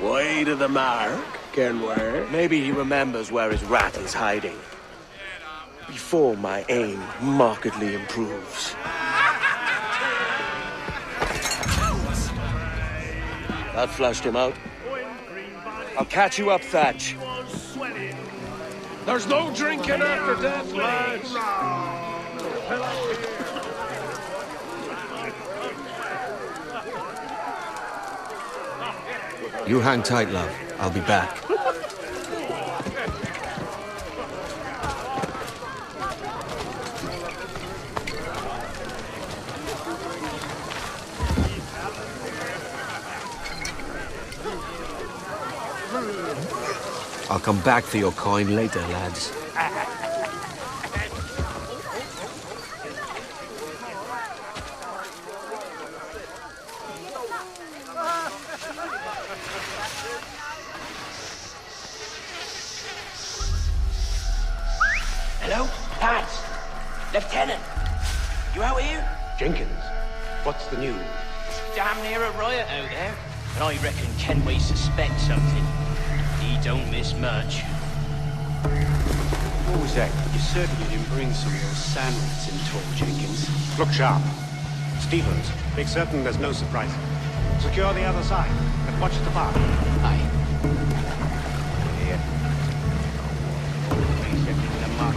Way to the mark, Kenway. Maybe he remembers where his rat is hiding. Before my aim markedly improves. That flushed him out. I'll catch you up, Thatch. There's no drinking after death, lads. You hang tight, love. I'll be back. I'll come back for your coin later, lads. Hello? Pats? Lieutenant? You out here? Jenkins, what's the news? Damn near a riot out there. And I reckon Kenway suspects something. He don't miss much. What was that? You certainly didn't bring some of those sandwiches in tall, Jenkins. Look sharp. Stevens, make certain there's no surprise. Secure the other side, and watch the park. Aye. Here. Place it in the mark.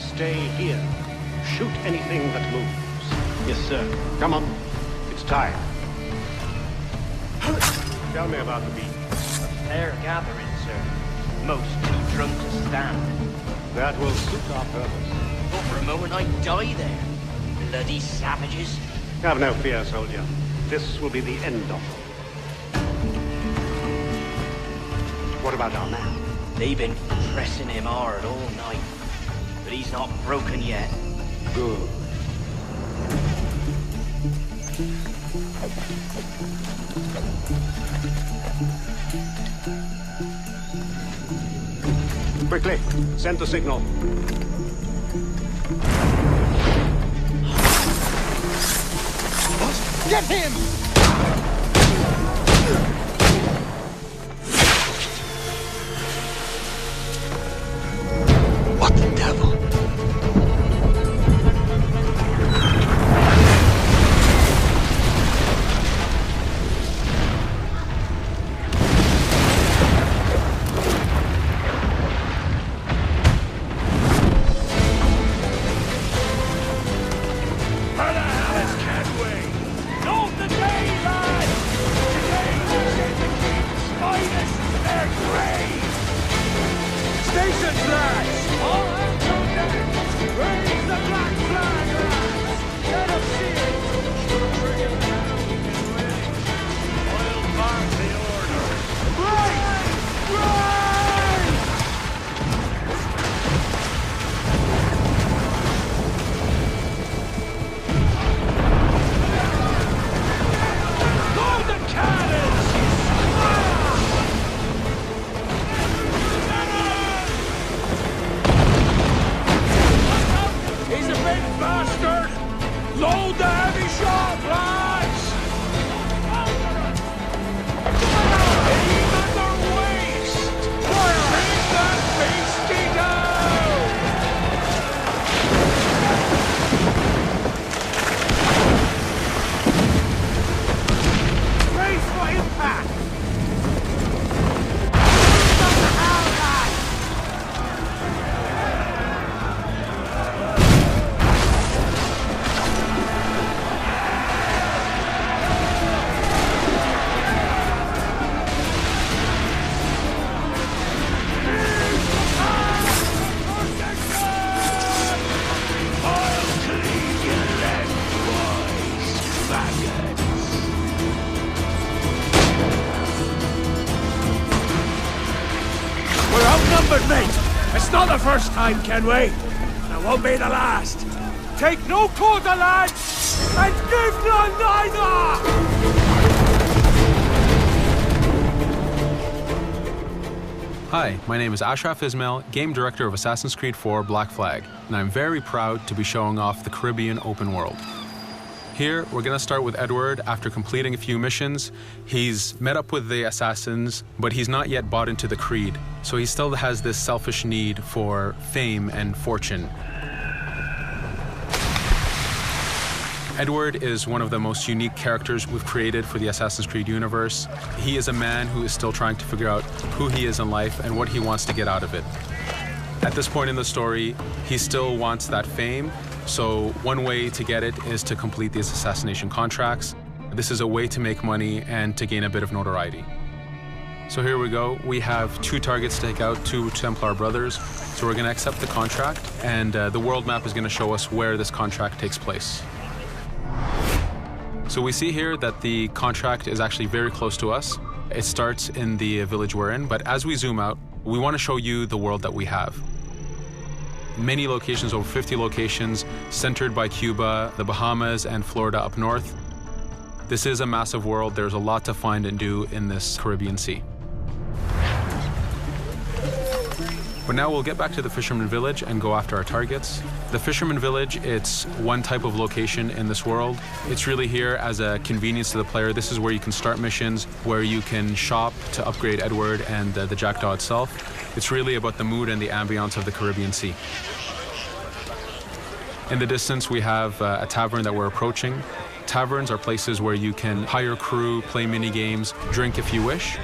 Stay here. Shoot anything that moves. Yes, sir. Come on. It's time. Tell me about the beat. Fair gathering, sir. Most too drunk to stand. That will suit our purpose. But for a moment I'd die there. Bloody savages. Have no fear, soldier. This will be the end of them. What about our man? They've been pressing him hard all night. But he's not broken yet. Good. Quickly, send the signal. What? Get him! What the devil? It's not the first time, Kenway. And it won't be the last. Take no quarter, lads, and give none neither! Hi, my name is Ashraf Ismail, Game Director of Assassin's Creed IV Black Flag, and I'm very proud to be showing off the Caribbean open world. Here, we're going to start with Edward. After completing a few missions, he's met up with the assassins, but he's not yet bought into the creed, so he still has this selfish need for fame and fortune. Edward is one of the most unique characters we've created for the Assassin's Creed universe. He is a man who is still trying to figure out who he is in life and what he wants to get out of it. At this point in the story, he still wants that fame, so one way to get it is to complete these assassination contracts. This is a way to make money and to gain a bit of notoriety. So here we go. We have 2 targets to take out, 2 Templar brothers. So we're going to accept the contract, and the world map is going to show us where this contract takes place. So we see here that the contract is actually very close to us. It starts in the village we're in, but as we zoom out, we want to show you the world that we have. Many locations, over 50 locations, centered by Cuba, the Bahamas, and Florida up north. This is a massive world. There's a lot to find and do in this Caribbean Sea. But now we'll get back to the Fisherman Village and go after our targets. The Fisherman Village, it's one type of location in this world. It's really here as a convenience to the player. This is where you can start missions, where you can shop to upgrade Edward and the Jackdaw itself. It's really about the mood and the ambiance of the Caribbean Sea. In the distance, we have a tavern that we're approaching. Taverns are places where you can hire crew, play mini games, drink if you wish.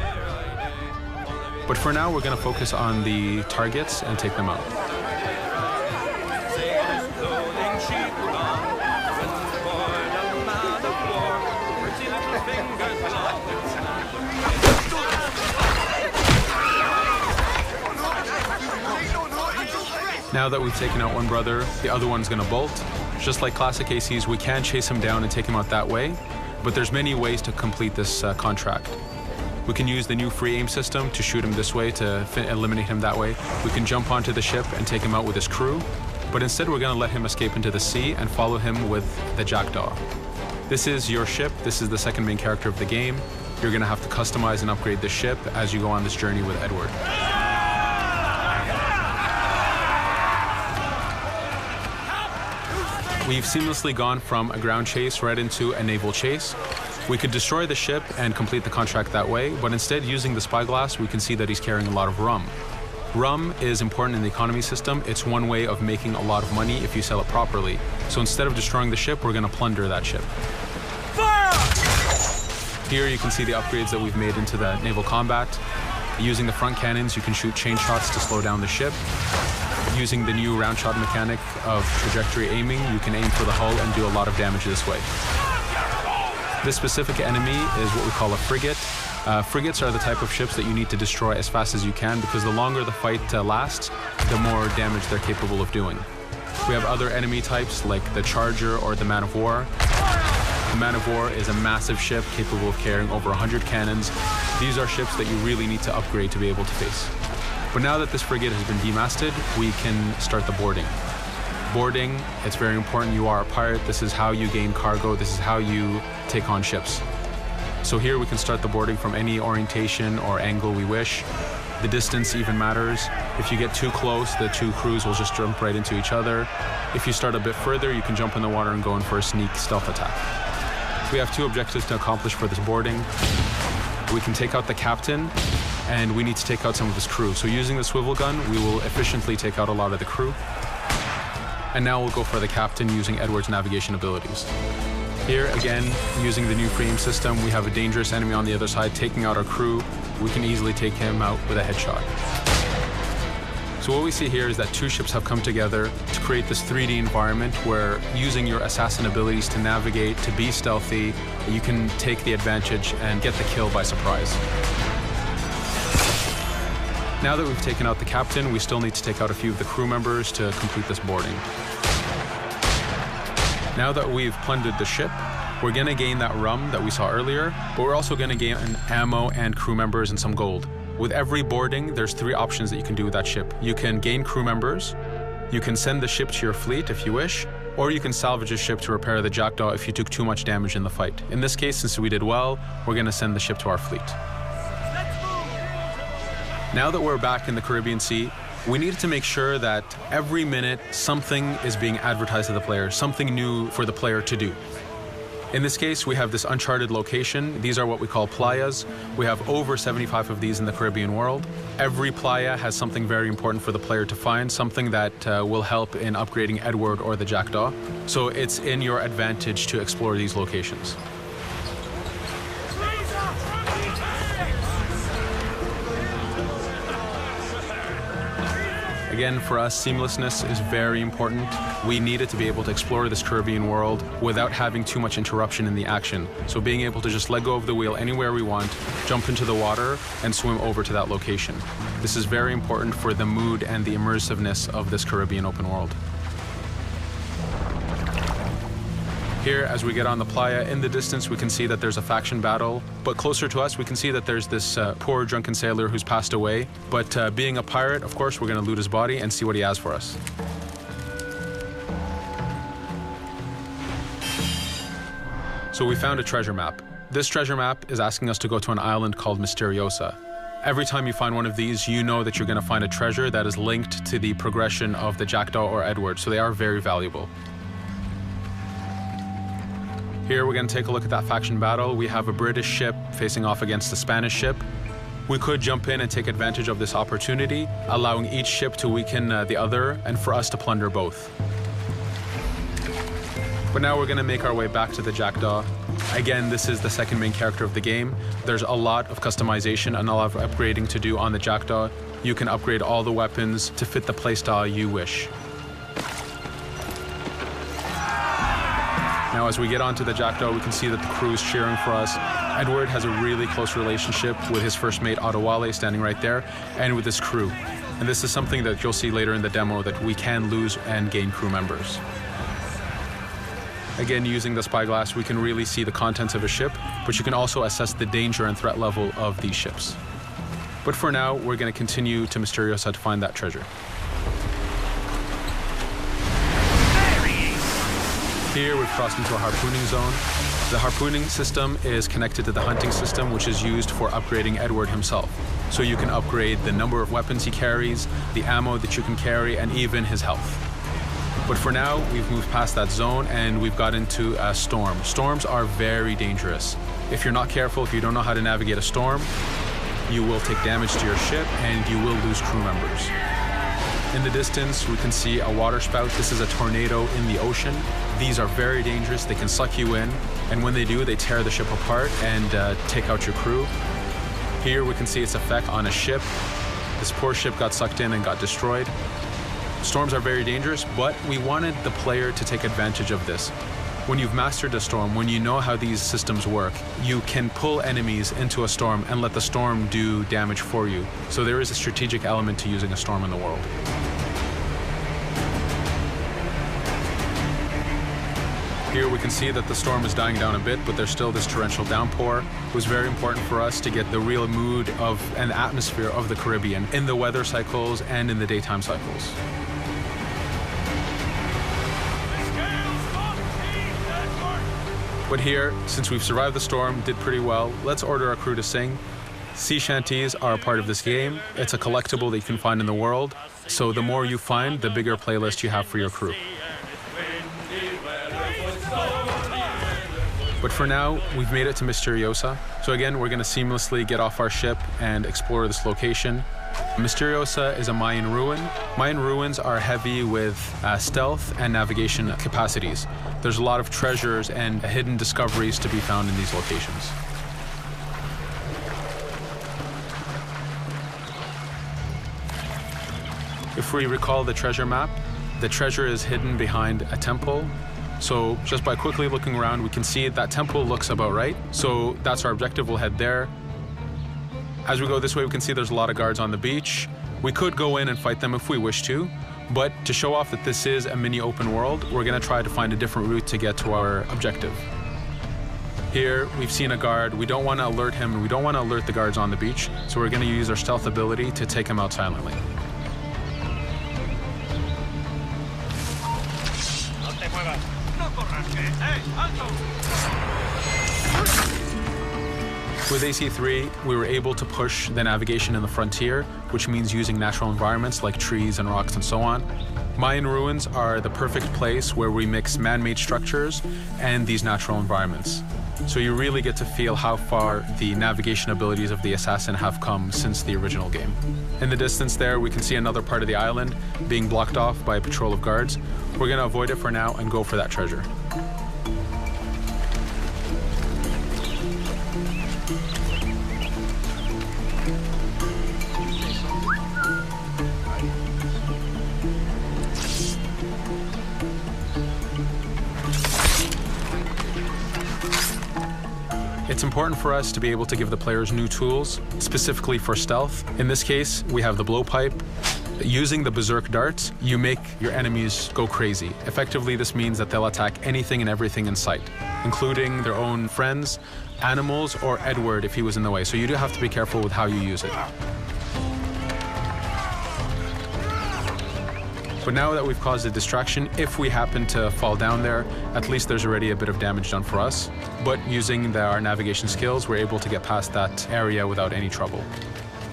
But for now, we're going to focus on the targets and take them out. Now that we've taken out one brother, the other one's going to bolt. Just like classic ACs, we can chase him down and take him out that way, but there's many ways to complete this contract. We can use the new free aim system to shoot him this way, to eliminate him that way. We can jump onto the ship and take him out with his crew, but instead we're going to let him escape into the sea and follow him with the Jackdaw. This is your ship. This is the second main character of the game. You're going to have to customize and upgrade the ship as you go on this journey with Edward. We've seamlessly gone from a ground chase right into a naval chase. We could destroy the ship and complete the contract that way, but instead, using the spyglass, we can see that he's carrying a lot of rum. Rum is important in the economy system. It's one way of making a lot of money if you sell it properly. So instead of destroying the ship, we're going to plunder that ship. Fire! Here you can see the upgrades that we've made into the naval combat. Using the front cannons, you can shoot chain shots to slow down the ship. Using the new round shot mechanic of trajectory aiming, you can aim for the hull and do a lot of damage this way. This specific enemy is what we call a frigate. Frigates are the type of ships that you need to destroy as fast as you can, because the longer the fight lasts, the more damage they're capable of doing. We have other enemy types like the Charger or the Man of War. The Man of War is a massive ship capable of carrying over 100 cannons. These are ships that you really need to upgrade to be able to face. But now that this frigate has been demasted, we can start the boarding. Boarding, it's very important. You are a pirate. This is how you gain cargo. This is how you take on ships. So here we can start the boarding from any orientation or angle we wish. The distance even matters. If you get too close, the 2 crews will just jump right into each other. If you start a bit further, you can jump in the water and go in for a sneak stealth attack. We have 2 objectives to accomplish for this boarding. We can take out the captain, and we need to take out some of his crew. So using the swivel gun, we will efficiently take out a lot of the crew. And now we'll go for the captain using Edward's navigation abilities. Here, again, using the new free aim system, we have a dangerous enemy on the other side taking out our crew. We can easily take him out with a headshot. So what we see here is that 2 ships have come together to create this 3D environment where, using your assassin abilities to navigate, to be stealthy, you can take the advantage and get the kill by surprise. Now that we've taken out the captain, we still need to take out a few of the crew members to complete this boarding. Now that we've plundered the ship, we're going to gain that rum that we saw earlier, but we're also going to gain ammo and crew members and some gold. With every boarding, there's 3 options that you can do with that ship. You can gain crew members, you can send the ship to your fleet if you wish, or you can salvage a ship to repair the Jackdaw if you took too much damage in the fight. In this case, since we did well, we're going to send the ship to our fleet. Now that we're back in the Caribbean Sea, we needed to make sure that every minute something is being advertised to the player, something new for the player to do. In this case, we have this uncharted location. These are what we call playas. We have over 75 of these in the Caribbean world. Every playa has something very important for the player to find, something that will help in upgrading Edward or the Jackdaw. So it's in your advantage to explore these locations. Again, for us, seamlessness is very important. We needed to be able to explore this Caribbean world without having too much interruption in the action. So being able to just let go of the wheel anywhere we want, jump into the water, and swim over to that location. This is very important for the mood and the immersiveness of this Caribbean open world. Here, as we get on the playa, in the distance we can see that there's a faction battle, but closer to us we can see that there's this poor drunken sailor who's passed away. But being a pirate, of course, we're going to loot his body and see what he has for us. So we found a treasure map. This treasure map is asking us to go to an island called Misteriosa. Every time you find one of these, you know that you're going to find a treasure that is linked to the progression of the Jackdaw or Edward, so they are very valuable. Here we're going to take a look at that faction battle. We have a British ship facing off against a Spanish ship. We could jump in and take advantage of this opportunity, allowing each ship to weaken the other and for us to plunder both. But now we're going to make our way back to the Jackdaw. Again, this is the second main character of the game. There's a lot of customization and a lot of upgrading to do on the Jackdaw. You can upgrade all the weapons to fit the playstyle you wish. Now, as we get onto the Jackdaw, we can see that the crew is cheering for us. Edward has a really close relationship with his first mate, Adewale, standing right there, and with his crew. And this is something that you'll see later in the demo, that we can lose and gain crew members. Again, using the spyglass, we can really see the contents of a ship, but you can also assess the danger and threat level of these ships. But for now, we're going to continue to Misteriosa to find that treasure. Here we've crossed into a harpooning zone. The harpooning system is connected to the hunting system, which is used for upgrading Edward himself. So you can upgrade the number of weapons he carries, the ammo that you can carry, and even his health. But for now, we've moved past that zone and we've got into a storm. Storms are very dangerous. If you're not careful, if you don't know how to navigate a storm, you will take damage to your ship and you will lose crew members. In the distance, we can see a water spout. This is a tornado in the ocean. These are very dangerous. They can suck you in, and when they do, they tear the ship apart and take out your crew. Here we can see its effect on a ship. This poor ship got sucked in and got destroyed. Storms are very dangerous, but we wanted the player to take advantage of this. When you've mastered a storm, when you know how these systems work, you can pull enemies into a storm and let the storm do damage for you. So there is a strategic element to using a storm in the world. Here we can see that the storm is dying down a bit, but there's still this torrential downpour. It was very important for us to get the real mood of and atmosphere of the Caribbean in the weather cycles and in the daytime cycles. But here, since we've survived the storm, did pretty well, let's order our crew to sing. Sea shanties are a part of this game. It's a collectible that you can find in the world. So the more you find, the bigger playlist you have for your crew. But for now, we've made it to Misteriosa. So again, we're going to seamlessly get off our ship and explore this location. Misteriosa is a Mayan ruin. Mayan ruins are heavy with stealth and navigation capacities. There's a lot of treasures and hidden discoveries to be found in these locations. If we recall the treasure map, the treasure is hidden behind a temple. So just by quickly looking around, we can see that temple looks about right. So that's our objective. We'll head there. As we go this way, we can see there's a lot of guards on the beach. We could go in and fight them if we wish to, but to show off that this is a mini open world, we're going to try to find a different route to get to our objective. Here, we've seen a guard. We don't want to alert him, and we don't want to alert the guards on the beach, so we're going to use our stealth ability to take him out silently. With AC3, we were able to push the navigation in the frontier, which means using natural environments like trees and rocks and so on. Mayan ruins are the perfect place where we mix man-made structures and these natural environments. So you really get to feel how far the navigation abilities of the assassin have come since the original game. In the distance there, we can see another part of the island being blocked off by a patrol of guards. We're going to avoid it for now and go for that treasure. It's important for us to be able to give the players new tools, specifically for stealth. In this case, we have the blowpipe. Using the berserk darts, you make your enemies go crazy. Effectively, this means that they'll attack anything and everything in sight, including their own friends, animals, or Edward if he was in the way. So you do have to be careful with how you use it. But now that we've caused a distraction, if we happen to fall down there, at least there's already a bit of damage done for us. But using our navigation skills, we're able to get past that area without any trouble.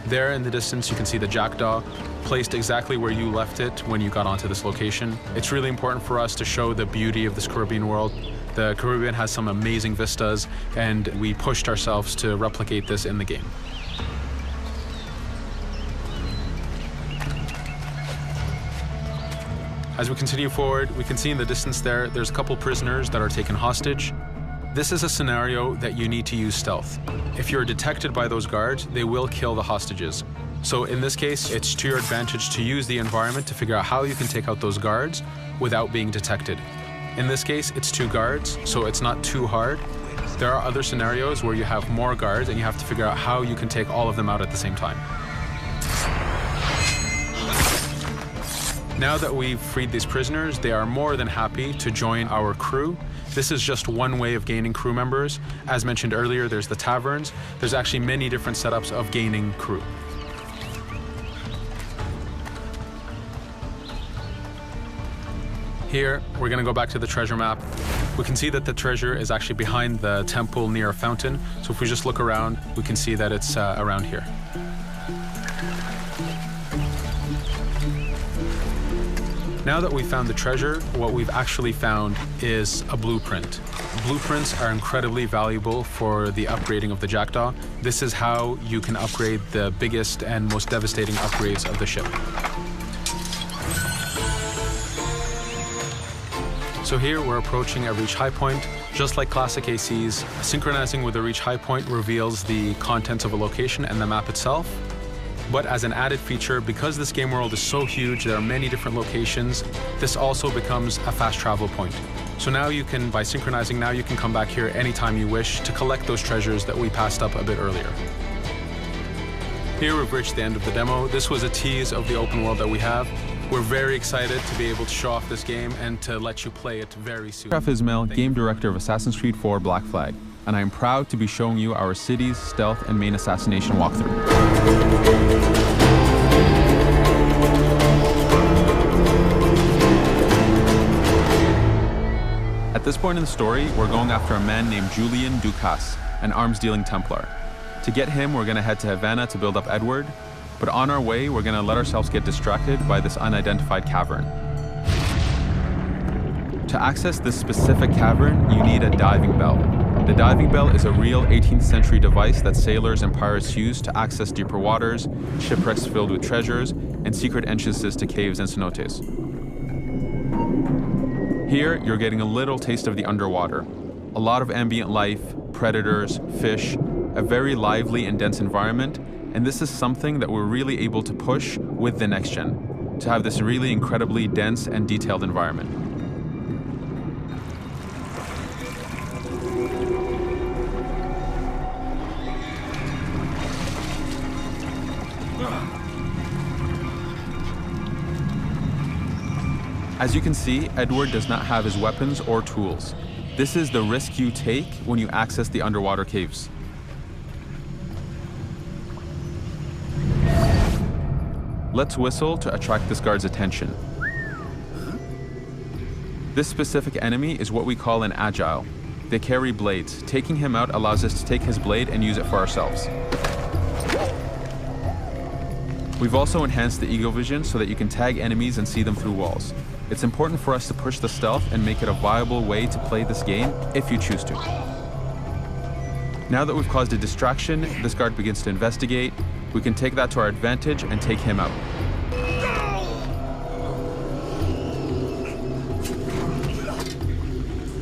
There in the distance, you can see the jackdaw, placed exactly where you left it when you got onto this location. It's really important for us to show the beauty of this Caribbean world. The Caribbean has some amazing vistas, and we pushed ourselves to replicate this in the game. As we continue forward, we can see in the distance there's a couple prisoners that are taken hostage. This is a scenario that you need to use stealth. If you're detected by those guards, they will kill the hostages. So in this case, it's to your advantage to use the environment to figure out how you can take out those guards without being detected. In this case, it's 2 guards, so it's not too hard. There are other scenarios where you have more guards and you have to figure out how you can take all of them out at the same time. Now that we've freed these prisoners, they are more than happy to join our crew. This is just one way of gaining crew members. As mentioned earlier, there's the taverns. There's actually many different setups of gaining crew. Here, we're going to go back to the treasure map. We can see that the treasure is actually behind the temple near a fountain. So if we just look around, we can see that it's around here. Now that we've found the treasure, what we've actually found is a blueprint. Blueprints are incredibly valuable for the upgrading of the Jackdaw. This is how you can upgrade the biggest and most devastating upgrades of the ship. So here we're approaching a reach high point. Just like classic ACs, synchronizing with a reach high point reveals the contents of a location and the map itself. But as an added feature, because this game world is so huge, there are many different locations, this also becomes a fast travel point. So now you can, by synchronizing, now you can come back here anytime you wish to collect those treasures that we passed up a bit earlier. Here we've reached the end of the demo. This was a tease of the open world that we have. We're very excited to be able to show off this game and to let you play it very soon. I'm Ismail, game director of Assassin's Creed 4 Black Flag, and I am proud to be showing you our city's stealth and main assassination walkthrough. At this point in the story, we're going after a man named Julian Dukas, an arms-dealing Templar. To get him, we're going to head to Havana to build up Edward, but on our way, we're going to let ourselves get distracted by this unidentified cavern. To access this specific cavern, you need a diving bell. The diving bell is a real 18th century device that sailors and pirates used to access deeper waters, shipwrecks filled with treasures, and secret entrances to caves and cenotes. Here, you're getting a little taste of the underwater. A lot of ambient life, predators, fish, a very lively and dense environment, and this is something that we're really able to push with the next gen, to have this really incredibly dense and detailed environment. As you can see, Edward does not have his weapons or tools. This is the risk you take when you access the underwater caves. Let's whistle to attract this guard's attention. This specific enemy is what we call an agile. They carry blades. Taking him out allows us to take his blade and use it for ourselves. We've also enhanced the Eagle Vision so that you can tag enemies and see them through walls. It's important for us to push the stealth and make it a viable way to play this game if you choose to. Now that we've caused a distraction, this guard begins to investigate. We can take that to our advantage and take him out.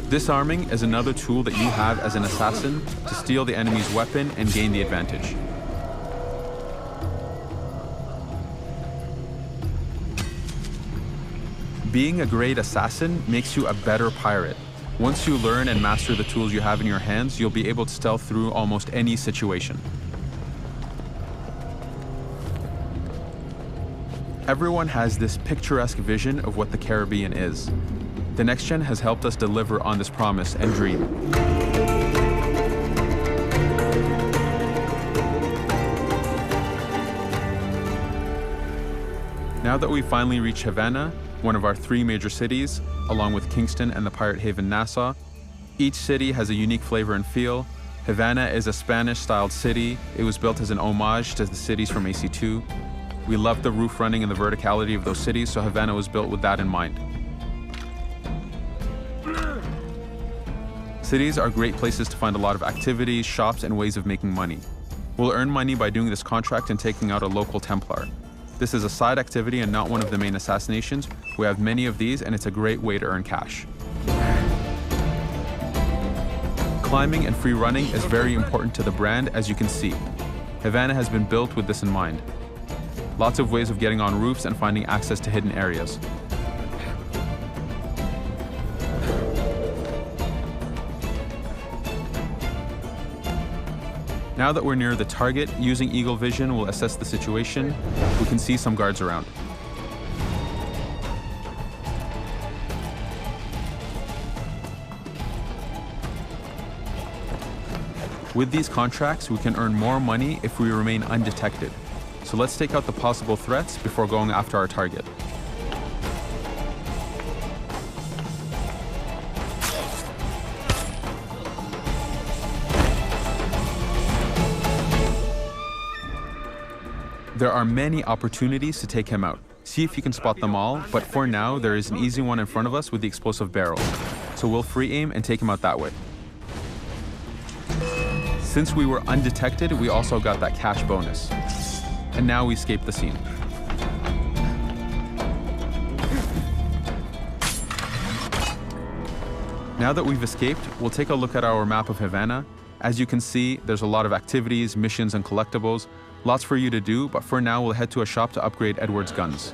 Disarming is another tool that you have as an assassin to steal the enemy's weapon and gain the advantage. Being a great assassin makes you a better pirate. Once you learn and master the tools you have in your hands, you'll be able to stealth through almost any situation. Everyone has this picturesque vision of what the Caribbean is. The Next Gen has helped us deliver on this promise and dream. Now that we've finally reached Havana, one of our 3 major cities, along with Kingston and the pirate haven Nassau, each city has a unique flavor and feel. Havana is a Spanish-styled city. It was built as an homage to the cities from AC2. We love the roof running and the verticality of those cities, so Havana was built with that in mind. Cities are great places to find a lot of activities, shops, and ways of making money. We'll earn money by doing this contract and taking out a local Templar. This is a side activity and not one of the main assassinations. We have many of these, and it's a great way to earn cash. Climbing and free running is very important to the brand, as you can see. Havana has been built with this in mind. Lots of ways of getting on roofs and finding access to hidden areas. Now that we're near the target, using Eagle Vision will assess the situation. We can see some guards around. With these contracts, we can earn more money if we remain undetected. So let's take out the possible threats before going after our target. There are many opportunities to take him out. See if you can spot them all, but for now, there is an easy one in front of us with the explosive barrel. So we'll free aim and take him out that way. Since we were undetected, we also got that cash bonus. And now we escape the scene. Now that we've escaped, we'll take a look at our map of Havana. As you can see, there's a lot of activities, missions, and collectibles. Lots for you to do, but for now, we'll head to a shop to upgrade Edward's guns.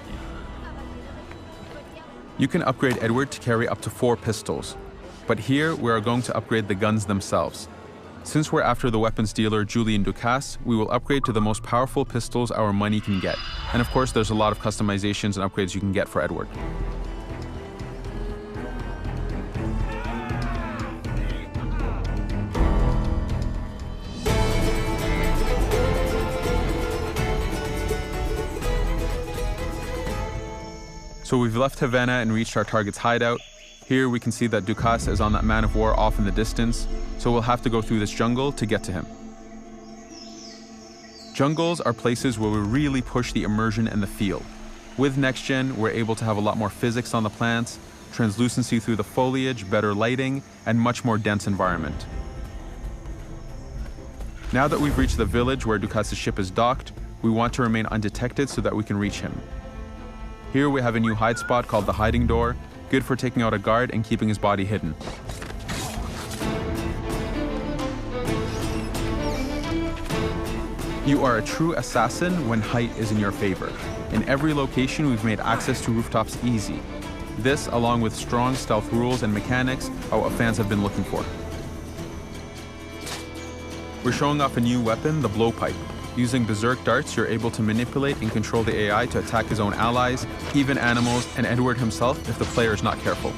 You can upgrade Edward to carry up to 4 pistols, but here we are going to upgrade the guns themselves. Since we're after the weapons dealer Julian Ducasse, we will upgrade to the most powerful pistols our money can get. And of course, there's a lot of customizations and upgrades you can get for Edward. So we've left Havana and reached our target's hideout. Here we can see that Ducasse is on that man of war off in the distance, so we'll have to go through this jungle to get to him. Jungles are places where we really push the immersion and the feel. With Next Gen, we're able to have a lot more physics on the plants, translucency through the foliage, better lighting, and much more dense environment. Now that we've reached the village where Ducasse's ship is docked, we want to remain undetected so that we can reach him. Here we have a new hide spot called the Hiding Door, good for taking out a guard and keeping his body hidden. You are a true assassin when height is in your favor. In every location, we've made access to rooftops easy. This, along with strong stealth rules and mechanics, are what fans have been looking for. We're showing off a new weapon, the blowpipe. Using berserk darts, you're able to manipulate and control the AI to attack his own allies, even animals, and Edward himself if the player is not careful.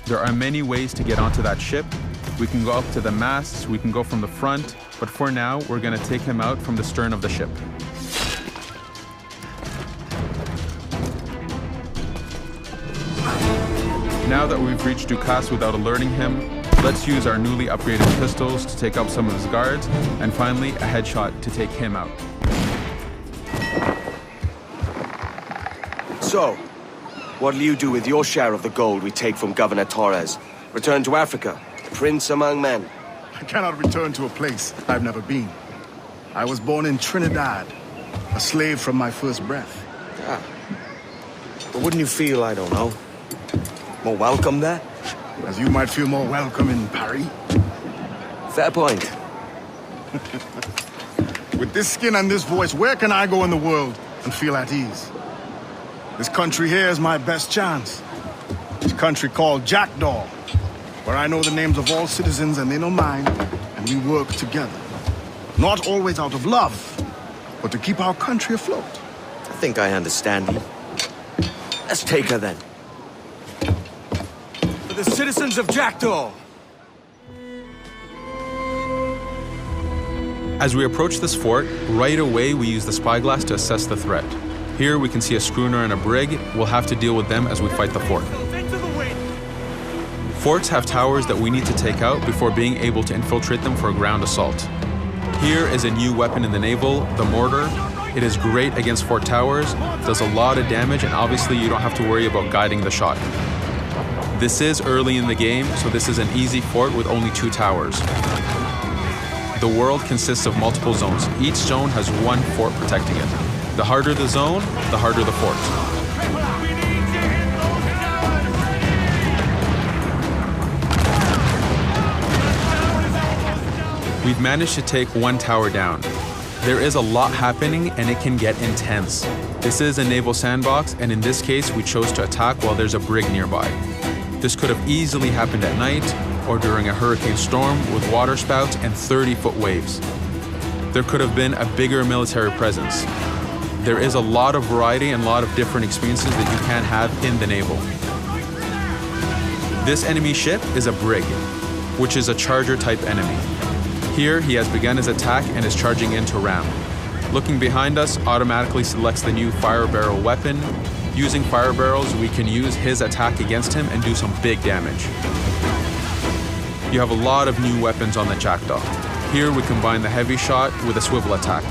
There are many ways to get onto that ship. We can go up to the masts, we can go from the front, but for now, we're going to take him out from the stern of the ship. Now that we've reached Dukas without alerting him, let's use our newly upgraded pistols to take out some of his guards, and finally a headshot to take him out. So, what'll you do with your share of the gold we take from Governor Torres? Return to Africa, prince among men? I cannot return to a place I've never been. I was born in Trinidad, a slave from my first breath. Ah. But wouldn't you feel, I don't know, more welcome there? As you might feel more welcome in Paris. Fair point. With this skin and this voice, where can I go in the world and feel at ease? This country here is my best chance. This country called Jackdaw, where I know the names of all citizens and they know mine, and we work together. Not always out of love, but to keep our country afloat. I think I understand you. Let's take her then. For the citizens of Jackdaw! As we approach this fort, right away we use the spyglass to assess the threat. Here we can see a schooner and a brig. We'll have to deal with them as we fight the fort. Forts have towers that we need to take out before being able to infiltrate them for a ground assault. Here is a new weapon in the naval, the mortar. It is great against fort towers, does a lot of damage, and obviously you don't have to worry about guiding the shot. This is early in the game, so this is an easy fort with only 2 towers. The world consists of multiple zones. Each zone has 1 fort protecting it. The harder the zone, the harder the fort. We've managed to take 1 tower down. There is a lot happening and it can get intense. This is a naval sandbox, and in this case we chose to attack while there's a brig nearby. This could have easily happened at night or during a hurricane storm with water spouts and 30-foot waves. There could have been a bigger military presence. There is a lot of variety and a lot of different experiences that you can have in the naval. This enemy ship is a brig, which is a charger-type enemy. Here, he has begun his attack and is charging in to ram. Looking behind us automatically selects the new fire barrel weapon. Using fire barrels, we can use his attack against him and do some big damage. You have a lot of new weapons on the Jackdaw. Here, we combine the heavy shot with a swivel attack.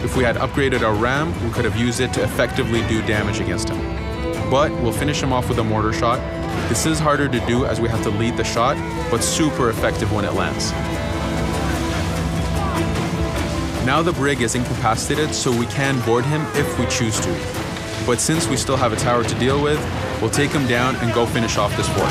If we had upgraded our ram, we could have used it to effectively do damage against him. But we'll finish him off with a mortar shot. This is harder to do as we have to lead the shot, but super effective when it lands. Now the brig is incapacitated, so we can board him if we choose to. But since we still have a tower to deal with, we'll take him down and go finish off this fort.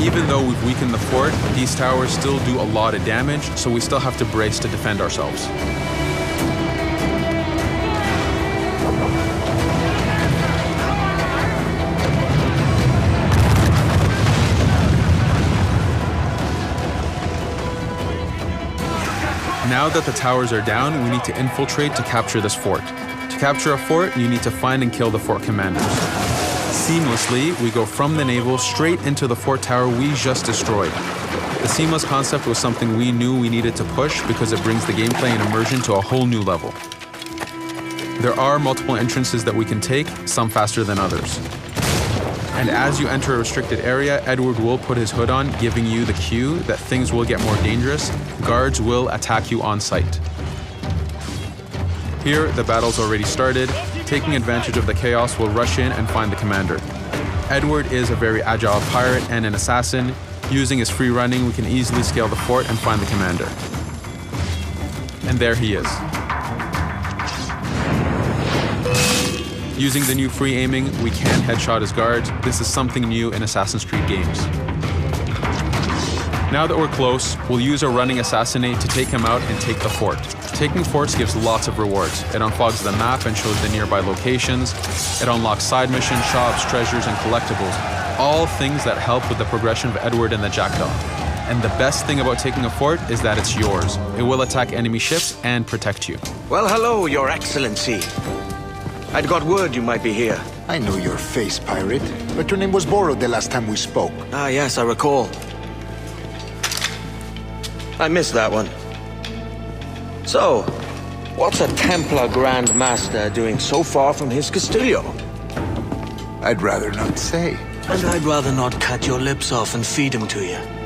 Even though we've weakened the fort, these towers still do a lot of damage, so we still have to brace to defend ourselves. Now that the towers are down, we need to infiltrate to capture this fort. To capture a fort, you need to find and kill the fort commanders. Seamlessly, we go from the naval straight into the fort tower we just destroyed. The seamless concept was something we knew we needed to push because it brings the gameplay and immersion to a whole new level. There are multiple entrances that we can take, some faster than others. And as you enter a restricted area, Edward will put his hood on, giving you the cue that things will get more dangerous. Guards will attack you on sight. Here, the battle's already started. Taking advantage of the chaos, we'll rush in and find the commander. Edward is a very agile pirate and an assassin. Using his free running, we can easily scale the fort and find the commander. And there he is. Using the new free aiming, we can headshot his guards. This is something new in Assassin's Creed games. Now that we're close, we'll use our running assassinate to take him out and take the fort. Taking forts gives lots of rewards. It unfogs the map and shows the nearby locations. It unlocks side missions, shops, treasures, and collectibles. All things that help with the progression of Edward and the Jackdaw. And the best thing about taking a fort is that it's yours. It will attack enemy ships and protect you. Well, hello, Your Excellency. I'd got word you might be here. I know your face, pirate, but your name was borrowed the last time we spoke. Ah, yes, I recall. I missed that one. So, What's a Templar Grand Master doing so far from his Castillo? I'd rather not say. And I'd rather not cut your lips off and feed him to you.